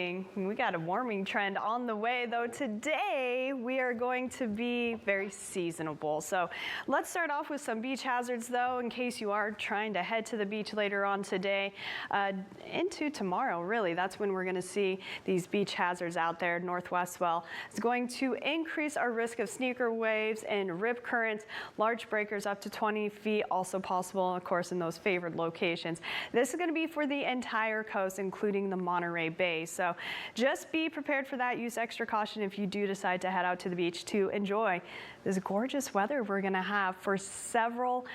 We got a warming trend on the way, though today we are going to be very seasonable. So let's start off with some beach hazards, though, in case you are trying to head to the beach later on today, into tomorrow, really. That's when we're going to see these beach hazards out there. Northwest swell is going to increase our risk of sneaker waves and rip currents, large breakers up to 20 feet, also possible, of course, in those favored locations. This is going to be for the entire coast, including the Monterey Bay. So just be prepared for that. Use extra caution if you do decide to head out to the beach to enjoy this gorgeous weather we're going to have for several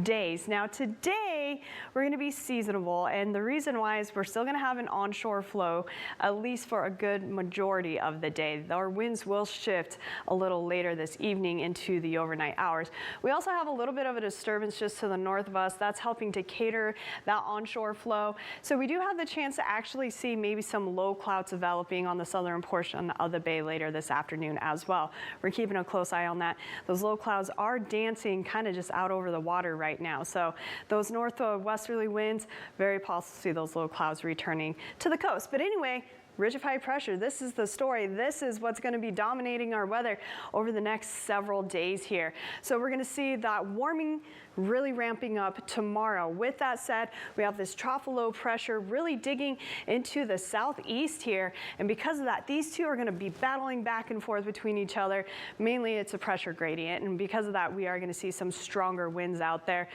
days. Now today we're going to be seasonable, and the reason why is we're still going to have an onshore flow at least for a good majority of the day. Our winds will shift a little later this evening into the overnight hours. We also have a little bit of a disturbance just to the north of us. That's helping to cater that onshore flow. So we do have the chance to actually see maybe some low clouds developing on the southern portion of the bay later this afternoon as well. We're keeping a close eye on that. Those low clouds are dancing kind of just out over the water right now. So those northwesterly winds, very possible to see those low clouds returning to the coast. But anyway, ridge of high pressure, this is the story. This is what's going to be dominating our weather over the next several days here. So we're going to see that warming really ramping up tomorrow. With that said, we have this trough of low pressure really digging into the southeast here, and because of that, these two are going to be battling back and forth between each other. Mainly it's a pressure gradient, and because of that, we are going to see some stronger winds out there,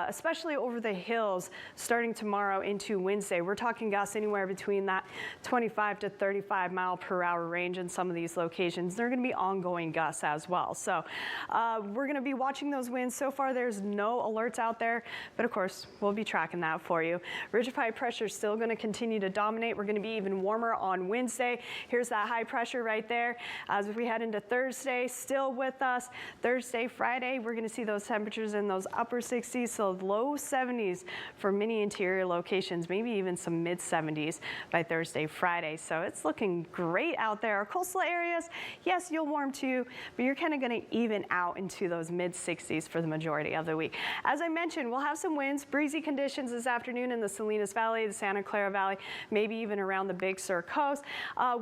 especially over the hills starting tomorrow into Wednesday. We're talking gusts anywhere between that 25 to 35 mile per hour range in some of these locations. They're going to be ongoing gusts as well. So we're going to be watching those winds. So far there's no alerts out there, but of course we'll be tracking that for you. Ridge of high pressure is still going to continue to dominate. We're going to be even warmer on Wednesday. Here's that high pressure right there. As we head into Thursday, still with us. Thursday, Friday, we're going to see those temperatures in those upper 60s, so low 70s for many interior locations, maybe even some mid 70s by Thursday, Friday. So it's looking great out there. Our coastal areas, yes, you'll warm too, but you're kind of going to even out into those mid 60s for the majority of the week. As I mentioned, we'll have some winds, breezy conditions this afternoon in the Salinas Valley, the Santa Clara Valley, maybe even around the Big Sur coast.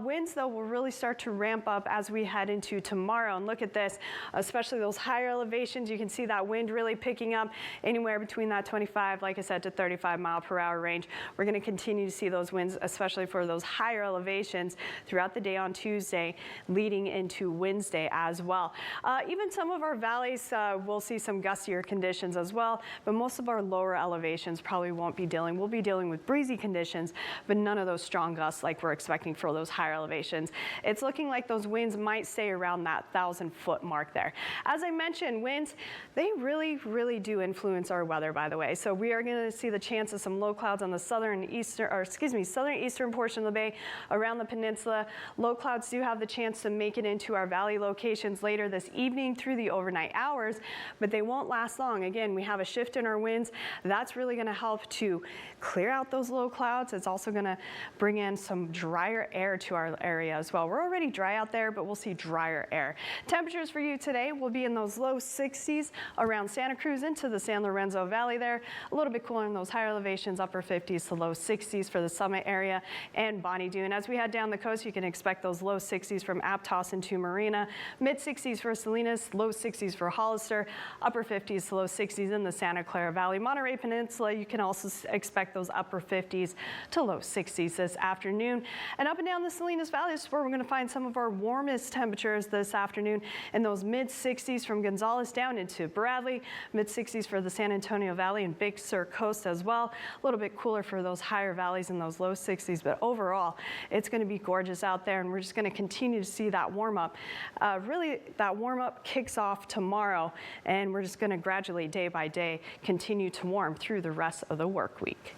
Winds, though, will really start to ramp up as we head into tomorrow. And look at this, especially those higher elevations. You can see that wind really picking up anywhere between that 25, like I said, to 35 mile per hour range. We're going to continue to see those winds, especially for those higher elevations throughout the day on Tuesday, leading into Wednesday as well. Even some of our valleys will see some gustier conditions as well, but most of our lower elevations probably won't be dealing. We'll be dealing with breezy conditions, but none of those strong gusts like we're expecting for those higher elevations. It's looking like those winds might stay around that 1,000-foot mark there. As I mentioned, winds, they really do influence our weather, by the way. So we are going to see the chance of some low clouds on the southern eastern portion of the bay around the peninsula. Low clouds do have the chance to make it into our valley locations later this evening through the overnight hours, but they won't last long. Again, we have a shift in our winds. That's really going to help to clear out those low clouds. It's also going to bring in some drier air to our area as well. We're already dry out there, but we'll see drier air. Temperatures for you today will be in those low 60s around Santa Cruz into the San Lorenzo Valley there. A little bit cooler in those higher elevations, upper 50s to low 60s for the summit area and Bonnie Doon. As we head down the coast, you can expect those low 60s from Aptos into Marina, mid 60s for Salinas, low 60s for Hollister, upper 50s to low 60s in the Santa Clara Valley. Monterey Peninsula, you can also expect those upper 50s to low 60s this afternoon. And up and down the Salinas Valley is where we're going to find some of our warmest temperatures this afternoon in those mid 60s from Gonzales down into Bradley, mid 60s for the San Antonio Valley and Big Sur coast as well. A little bit cooler for those higher valleys in those low 60s, but overall, it's going to be gorgeous out there, and we're just going to continue to see that warm up. Really, that warm up kicks off tomorrow, and we're just going to gradually, day by day, continue to warm through the rest of the work week.